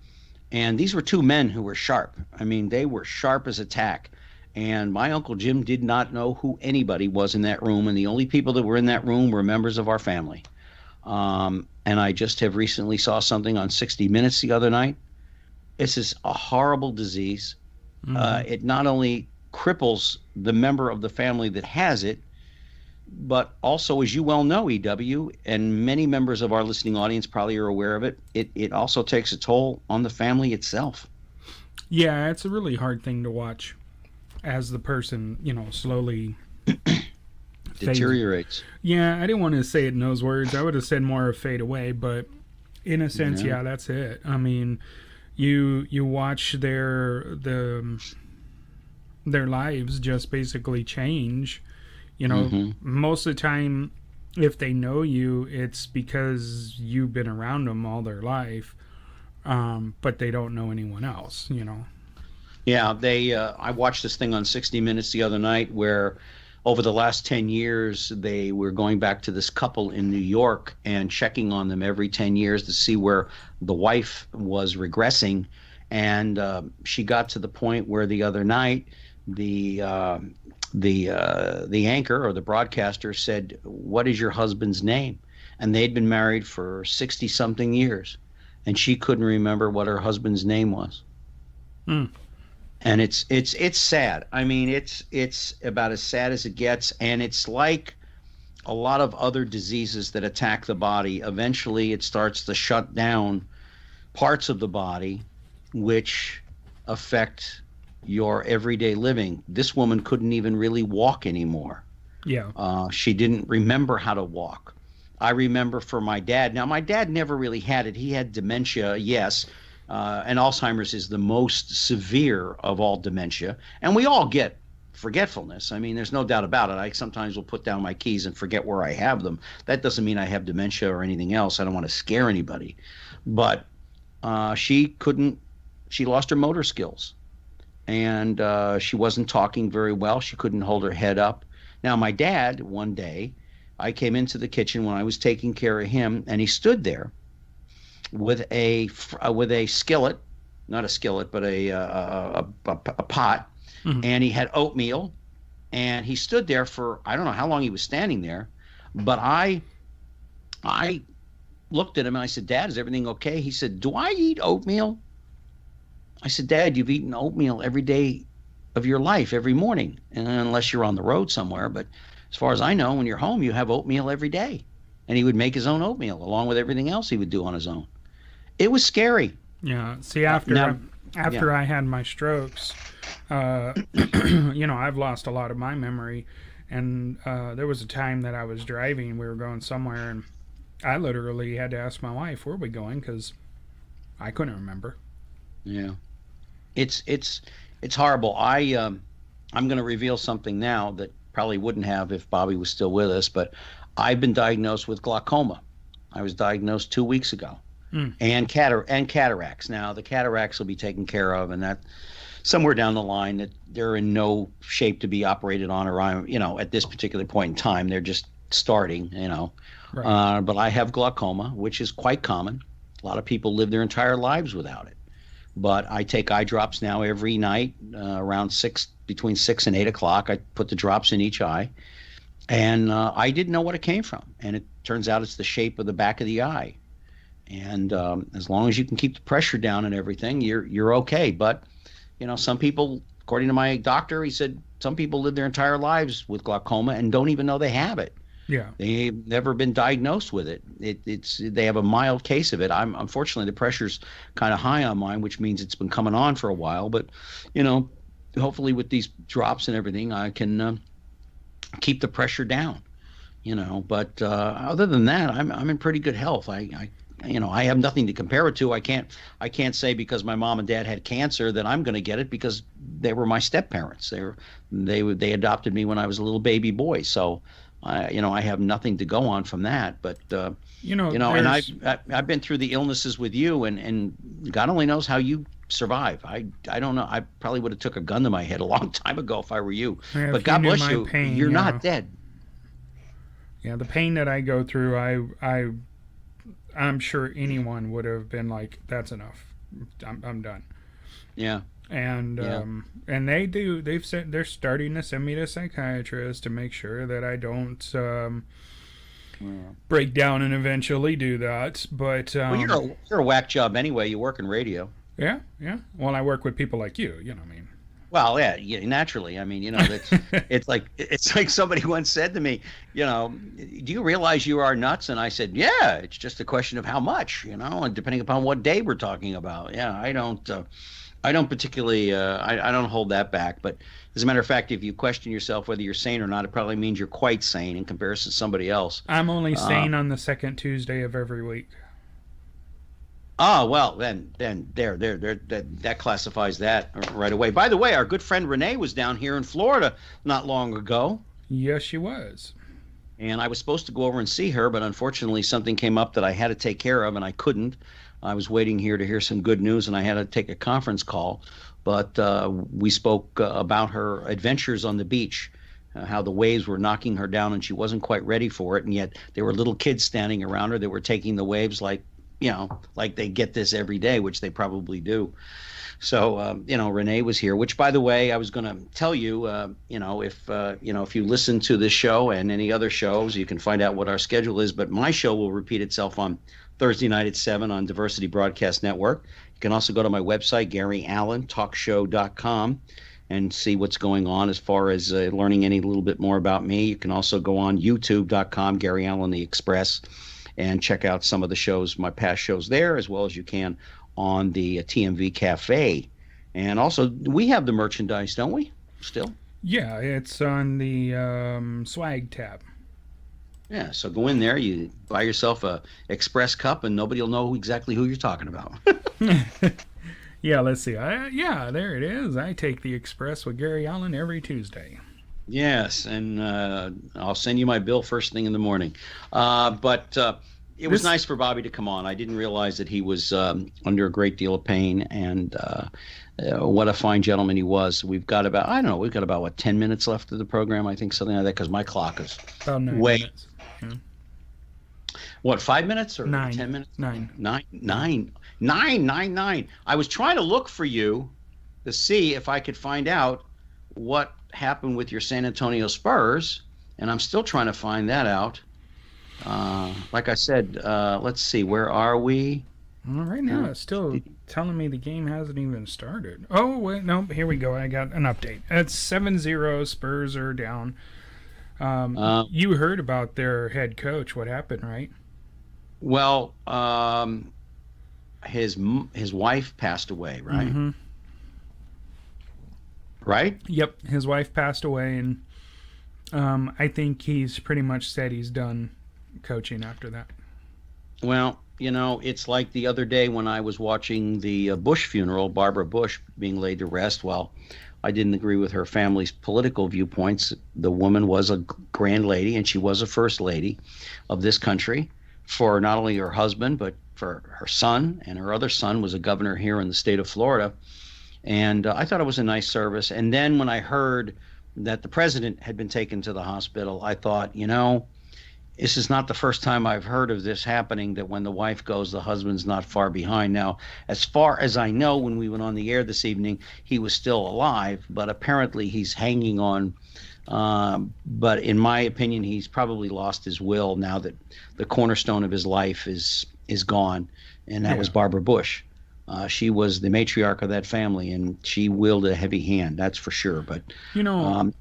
And these were two men who were sharp. I mean, they were sharp as a tack. And my Uncle Jim did not know who anybody was in that room. And the only people that were in that room were members of our family. And I just have recently saw something on 60 Minutes the other night. This is a horrible disease. Mm-hmm. It not only cripples the member of the family that has it, but also, as you well know, EW, and many members of our listening audience probably are aware of it, it also takes a toll on the family itself. Yeah, it's a really hard thing to watch as the person, slowly deteriorates. Yeah, I didn't want to say it in those words. I would have said more of fade away, but in a sense, yeah, that's it. I mean, you watch their lives just basically change. Mm-hmm. Most of the time, if they know you, it's because you've been around them all their life, but they don't know anyone else, Yeah, I watched this thing on 60 Minutes the other night where over the last 10 years, they were going back to this couple in New York and checking on them every 10 years to see where the wife was regressing. And she got to the point where the other night, the anchor or the broadcaster said, "What is your husband's name?" And they'd been married for 60 something years, and she couldn't remember what her husband's name was. And it's sad. I mean, it's about as sad as it gets, and it's like a lot of other diseases that attack the body. Eventually it starts to shut down parts of the body which affect your everyday living. This woman couldn't even really walk anymore. Yeah. She didn't remember how to walk. I remember for my dad. Now, my dad never really had it. He had dementia, yes. And Alzheimer's is the most severe of all dementia. And we all get forgetfulness. I mean, there's no doubt about it. I sometimes will put down my keys and forget where I have them. That doesn't mean I have dementia or anything else. I don't want to scare anybody. But she lost her motor skills. And she wasn't talking very well. She couldn't hold her head up. Now, my dad, one day, I came into the kitchen when I was taking care of him, and he stood there with a skillet, not a skillet, but a pot, and he had oatmeal, and he stood there for, I don't know how long he was standing there, but I looked at him and I said, Dad, is everything okay? He said, do I eat oatmeal? I said, Dad, you've eaten oatmeal every day of your life, every morning, and unless you're on the road somewhere. But as far as I know, when you're home, you have oatmeal every day. And he would make his own oatmeal along with everything else he would do on his own. It was scary. Yeah. See, after I had my strokes, I've lost a lot of my memory. And there was a time that I was driving, we were going somewhere, and I literally had to ask my wife, where are we going? Because I couldn't remember. Yeah. It's horrible. I'm going to reveal something now that probably wouldn't have if Bobby was still with us, but I've been diagnosed with glaucoma. I was diagnosed 2 weeks ago. And cataracts. Now, the cataracts will be taken care of, and that somewhere down the line that they're in no shape to be operated on, or at this particular point in time, they're just starting, Right. But I have glaucoma, which is quite common. A lot of people live their entire lives without it. But I take eye drops now every night around between 6 and 8 o'clock. I put the drops in each eye, and I didn't know what it came from. And it turns out it's the shape of the back of the eye. And as long as you can keep the pressure down and everything, you're okay. But some people, according to my doctor, he said some people live their entire lives with glaucoma and don't even know they have it. Yeah, they've never been diagnosed with it. They have a mild case of it. Unfortunately, the pressure's kind of high on mine, which means it's been coming on for a while. But hopefully with these drops and everything, I can keep the pressure down. But other than that, I'm in pretty good health. I have nothing to compare it to. I can't say because my mom and dad had cancer that I'm going to get it, because they were my step parents. They adopted me when I was a little baby boy. So I have nothing to go on from that. But and I've been through the illnesses with you, and God only knows how you survive. I don't know. I probably would have took a gun to my head a long time ago if I were you. Yeah, but God bless you. Pain, you're not dead. Yeah, the pain that I go through, I'm sure anyone would have been like, "That's enough. I'm done." Yeah. And and they've said they're starting to send me to psychiatrists to make sure that I don't break down and eventually do that. But well, you're a whack job anyway. You work in radio. Yeah. Well, I work with people like you. You know what I mean. Well, yeah, naturally. I mean, it's like somebody once said to me, do you realize you are nuts? And I said, yeah, it's just a question of how much, and depending upon what day we're talking about. Yeah, I don't particularly, I don't hold that back. But as a matter of fact, if you question yourself whether you're sane or not, it probably means you're quite sane in comparison to somebody else. I'm only sane on the second Tuesday of every week. Oh, well, then that classifies that right away. By the way, our good friend Renee was down here in Florida not long ago. Yes, she was. And I was supposed to go over and see her, but unfortunately something came up that I had to take care of, and I couldn't. I was waiting here to hear some good news, and I had to take a conference call. But we spoke about her adventures on the beach, how the waves were knocking her down, and she wasn't quite ready for it. And yet there were little kids standing around her that were taking the waves like they get this every day, which they probably do. So, Renee was here, which, by the way, I was going to tell you, if you listen to this show and any other shows, you can find out what our schedule is. But my show will repeat itself on Thursday night at 7 on Diversity Broadcast Network. You can also go to my website, GaryAllenTalkShow.com, and see what's going on as far as learning a little bit more about me. You can also go on YouTube.com, Gary Allen the Express, and check out some of the shows, my past shows there, as well as you can on the TMV Cafe. And also, we have the merchandise, don't we? Still? Yeah, it's on the swag tab. Yeah, so go in there, you buy yourself a Express cup, and nobody will know exactly who you're talking about. Yeah, let's see. Yeah, there it is. I take the Express with Gary Allen every Tuesday. Yes, and I'll send you my bill first thing in the morning. But it was nice for Bobby to come on. I didn't realize that he was under a great deal of pain, and what a fine gentleman he was. We've got about, 10 minutes left of the program, I think, something like that, because my clock is about 9 way minutes. What, 5 minutes or 9. 10 minutes? 9. 9. I was trying to look for you to see if I could find out what happened with your San Antonio Spurs, and I'm still trying to find that out. Like I said, let's see, where are we? Well, right now, it's still telling me the game hasn't even started. Oh, wait, no, here we go. I got an update. It's 7-0. Spurs are down. You heard about their head coach. What happened, right? Well, his wife passed away, right? Mm-hmm. Right? Yep, his wife passed away, and I think he's pretty much said he's done coaching after that. Well, you know, it's like the other day when I was watching the Bush funeral, Barbara Bush being laid to rest. Well, I didn't agree with her family's political viewpoints. The woman was a grand lady, and she was a first lady of this country for not only her husband, but for her son. And her other son was a governor here in the state of Florida. And I thought it was a nice service. And then when I heard that the president had been taken to the hospital, I thought, you know, this is not the first time I've heard of this happening, that when the wife goes, the husband's not far behind. Now, as far as I know, when we went on the air this evening, he was still alive, but apparently he's hanging on. But in my opinion, he's probably lost his will now that the cornerstone of his life is gone, and that was Barbara Bush. She was the matriarch of that family, and she wielded a heavy hand, that's for sure. But you know,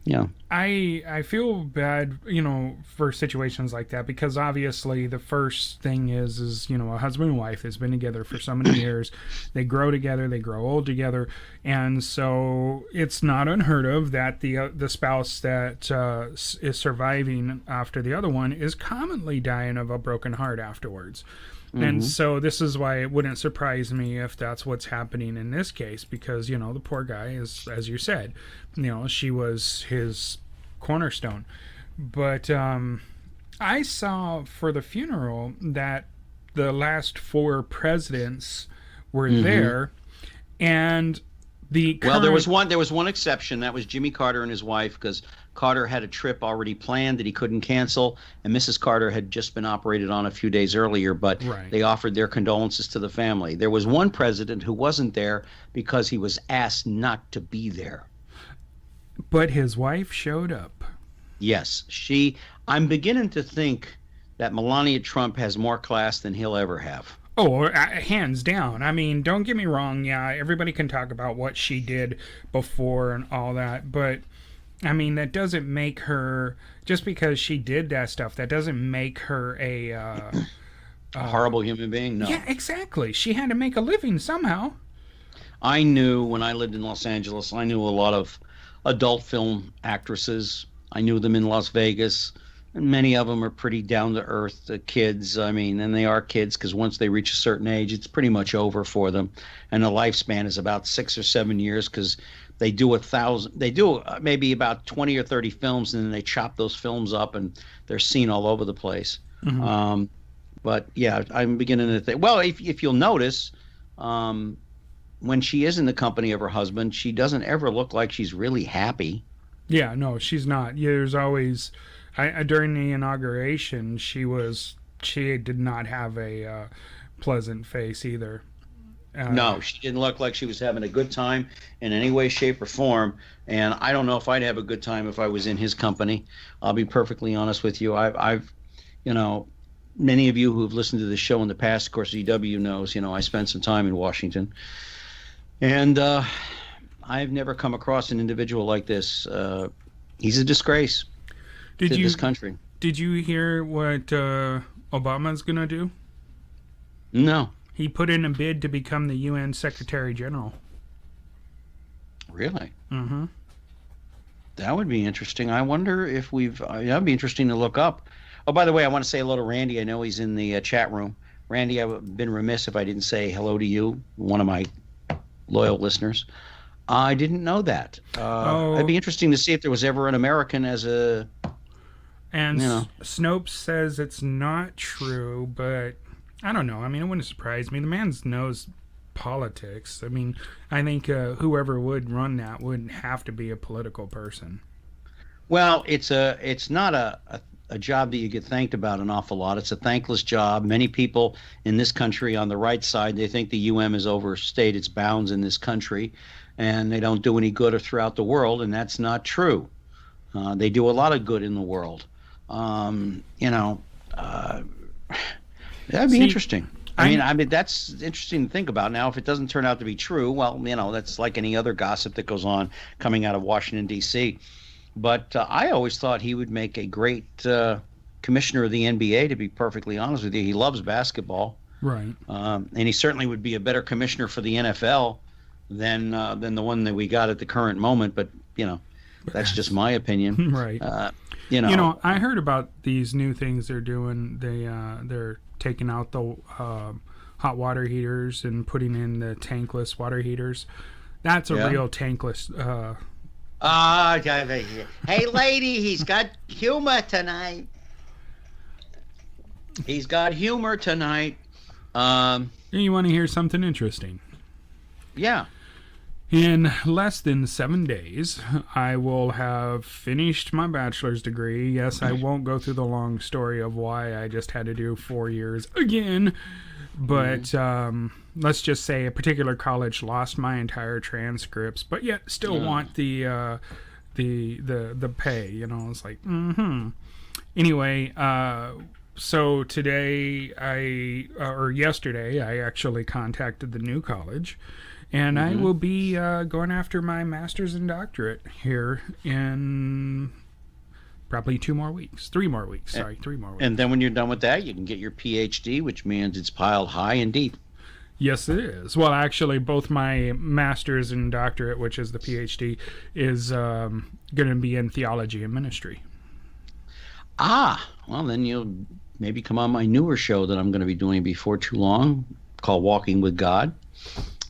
yeah. I feel bad, you know, for situations like that, because obviously the first thing is you know, a husband and wife that's been together for so many years. They grow together, they grow old together, and so it's not unheard of that the spouse that is surviving after the other one is commonly dying of a broken heart afterwards. And so this is why it wouldn't surprise me if that's what's happening in this case, because, you know, the poor guy is, as you said, you know, she was his cornerstone. But I saw for the funeral that the last 4 presidents were there, and well, there was one exception. That was Jimmy Carter and his wife, because Carter had a trip already planned that he couldn't cancel, and Mrs. Carter had just been operated on a few days earlier, but they offered their condolences to the family. There was one president who wasn't there because he was asked not to be there. But his wife showed up. Yes, I'm beginning to think that Melania Trump has more class than he'll ever have. Oh, hands down. I mean, don't get me wrong. Yeah, everybody can talk about what she did before and all that. But, I mean, that doesn't make her, just because she did that stuff, that doesn't make her a horrible human being? No. Yeah, exactly. She had to make a living somehow. I knew when I lived in Los Angeles, I knew a lot of adult film actresses. I knew them in Las Vegas. And many of them are pretty down-to-earth kids. I mean, and they are kids because once they reach a certain age, it's pretty much over for them. And the lifespan is about 6 or 7 years, because they do maybe about 20 or 30 films, and then they chop those films up, and they're seen all over the place. But, yeah, I'm beginning to think, well, if you'll notice, when she is in the company of her husband, she doesn't ever look like she's really happy. Yeah, no, she's not. Yeah, there's always... during the inauguration, she did not have a pleasant face either. No, she didn't look like she was having a good time in any way, shape, or form. And I don't know if I'd have a good time if I was in his company. I'll be perfectly honest with you. I've you know, many of you who've listened to the show in the past, of course, EW knows, you know, I spent some time in Washington. And I've never come across an individual like this. He's a disgrace. This country. Did you hear what Obama's going to do? No. He put in a bid to become the UN Secretary General. Really? Mm-hmm. That would be interesting. I wonder if that'd be interesting to look up. Oh, by the way, I want to say hello to Randy. I know he's in the chat room. Randy, I've been remiss if I didn't say hello to you, one of my loyal listeners. I didn't know that. It'd be interesting to see if there was ever an American as a... And Snopes says it's not true, but I don't know. I mean, it wouldn't surprise me. The man knows politics. I mean, I think whoever would run that wouldn't have to be a political person. Well, it's not a a job that you get thanked about an awful lot. It's a thankless job. Many people in this country on the right side, they think the UM has overstayed its bounds in this country, and they don't do any good or throughout the world, and that's not true. They do a lot of good in the world. That'd be interesting. I mean, that's interesting to think about. Now, if it doesn't turn out to be true, well, that's like any other gossip that goes on coming out of Washington, D.C. But I always thought he would make a great commissioner of the NBA, to be perfectly honest with you. He loves basketball. Right. And he certainly would be a better commissioner for the NFL than the one that we got at the current moment. But, that's just my opinion. Right. I heard about these new things they're doing. They're taking out the hot water heaters and putting in the tankless water heaters. That's a real tankless. Hey, lady, he's got humor tonight. He's got humor tonight. You want to hear something interesting? Yeah. In less than 7 days, I will have finished my bachelor's degree. Yes, I won't go through the long story of why I just had to do 4 years again. But let's just say a particular college lost my entire transcripts, but yet still want the pay. It's like, Anyway, so today yesterday, I actually contacted the new college. And I will be going after my master's and doctorate here in probably 3 more weeks. And then when you're done with that, you can get your PhD, which means it's piled high and deep. Yes, it is. Well, actually, both my master's and doctorate, which is the PhD, is going to be in theology and ministry. Well, then you'll maybe come on my newer show that I'm going to be doing before too long, called Walking with God.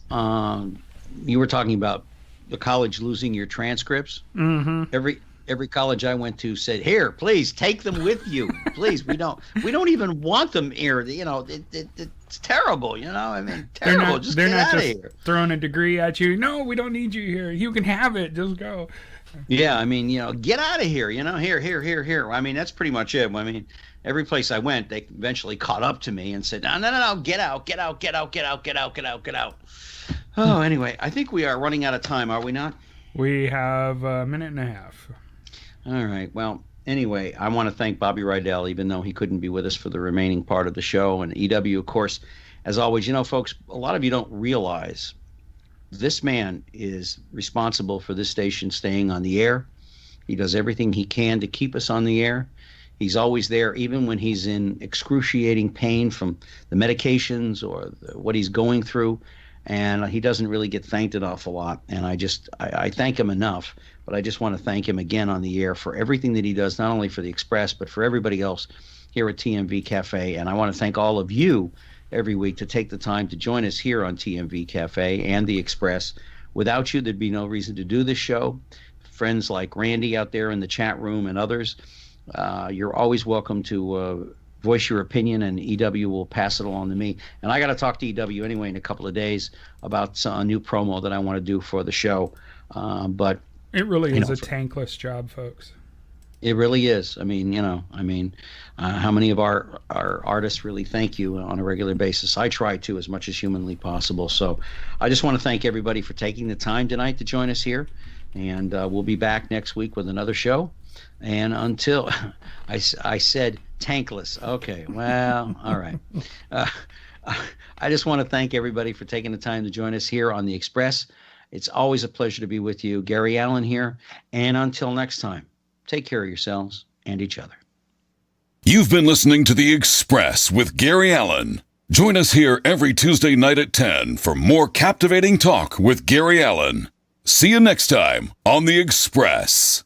You were talking about the college losing your transcripts. Mm-hmm. Every college I went to said, "Here, please take them with you. Please, we don't even want them here. It's terrible. Terrible. They're not just here. Throwing a degree at you. No, we don't need you here. You can have it. Just go." Yeah, get out of here. Here. I mean, that's pretty much it. I mean, every place I went, they eventually caught up to me and said, "No, get out. Oh, anyway, I think we are running out of time, are we not? We have a minute and a half. All right. Well, anyway, I want to thank Bobby Rydell, even though he couldn't be with us for the remaining part of the show. And EW, of course, as always, folks, a lot of you don't realize this man is responsible for this station staying on the air. He does everything he can to keep us on the air. He's always there, even when he's in excruciating pain from the medications or what he's going through. And he doesn't really get thanked an awful lot. And I thank him enough, but I just want to thank him again on the air for everything that he does, not only for the Express, but for everybody else here at TMV Cafe. And I want to thank all of you every week to take the time to join us here on TMV Cafe and the Express. Without you, there'd be no reason to do this show. Friends like Randy out there in the chat room and others, you're always welcome to voice your opinion, and EW will pass it along to me. And I got to talk to EW anyway in a couple of days about a new promo that I want to do for the show. But it really is a tankless job, folks. It really is. How many of our artists really thank you on a regular basis? I try to, as much as humanly possible. So I just want to thank everybody for taking the time tonight to join us here. And we'll be back next week with another show. And until I said tankless. Okay, well, all right. I just want to thank everybody for taking the time to join us here on the Express. It's always a pleasure to be with you. Gary Allen here. And until next time, take care of yourselves and each other. You've been listening to The Express with Gary Allen. Join us here every Tuesday night at 10 for more captivating talk with Gary Allen. See you next time on The Express.